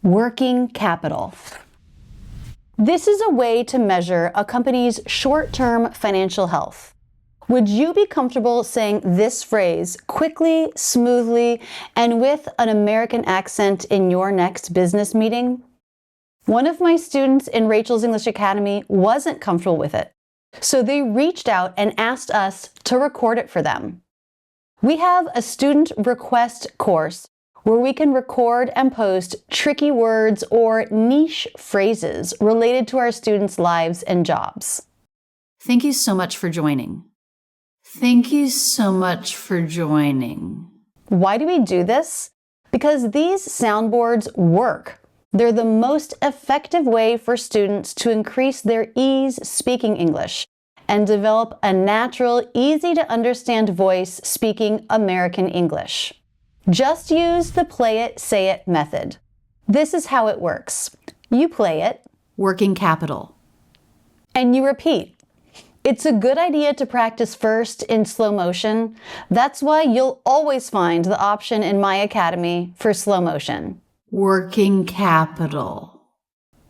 Working capital. This is a way to measure a company's short-term financial health. Would you be comfortable saying this phrase quickly, smoothly, and with an American accent in your next business meeting? One of my students in Rachel's English Academy wasn't comfortable with it, so they reached out and asked us to record it for them. We have a student request course where we can record and post tricky words or niche phrases related to our students' lives and jobs. Thank you so much for joining. Thank you so much for joining. Why do we do this? Because these soundboards work. They're the most effective way for students to increase their ease speaking English and develop a natural, easy-to-understand voice speaking American English. Just use the play it, say it method. This is how it works. You play it, working capital, and you repeat. It's a good idea to practice first in slow motion. That's why you'll always find the option in my academy for slow motion. Working capital,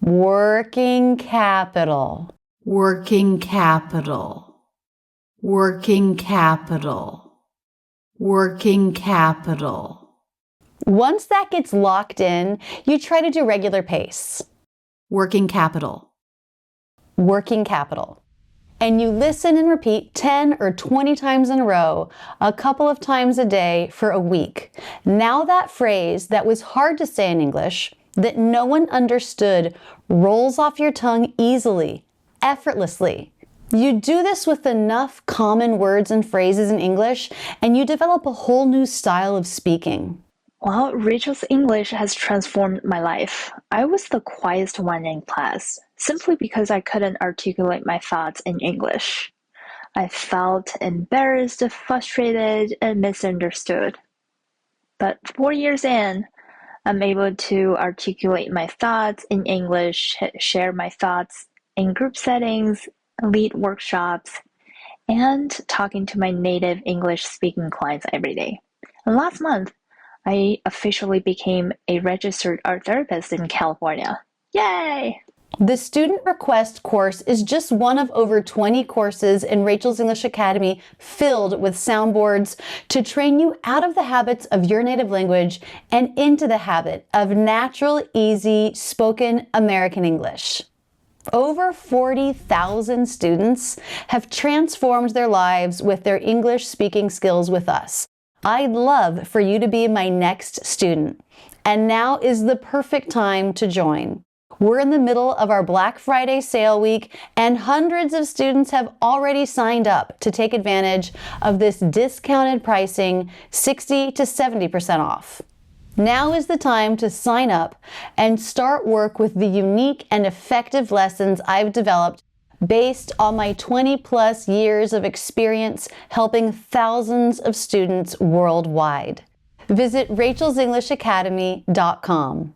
working capital, working capital, working capital, working capital. Once that gets locked in, you try to do regular pace. Working capital, working capital. And you listen and repeat 10 or 20 times in a row, a couple of times a day for a week. Now that phrase that was hard to say in English, that no one understood, rolls off your tongue easily, effortlessly. You do this with enough common words and phrases in English, and you develop a whole new style of speaking. Well, Rachel's English has transformed my life. I was the quietest one in class, simply because I couldn't articulate my thoughts in English. I felt embarrassed, frustrated, and misunderstood. But 4 years in, I'm able to articulate my thoughts in English, share my thoughts in group settings, lead workshops, and talking to my native English-speaking clients every day. And last month, I officially became a registered art therapist in California. Yay! The Student Request course is just one of over 20 courses in Rachel's English Academy filled with soundboards to train you out of the habits of your native language and into the habit of natural, easy, spoken American English. Over 40,000 students have transformed their lives with their English speaking skills with us. I'd love for you to be my next student. And now is the perfect time to join. We're in the middle of our Black Friday sale week, and hundreds of students have already signed up to take advantage of this discounted pricing, 60 to 70% off. Now is the time to sign up and start work with the unique and effective lessons I've developed based on my 20+ years of experience helping thousands of students worldwide. Visit rachelsenglishacademy.com.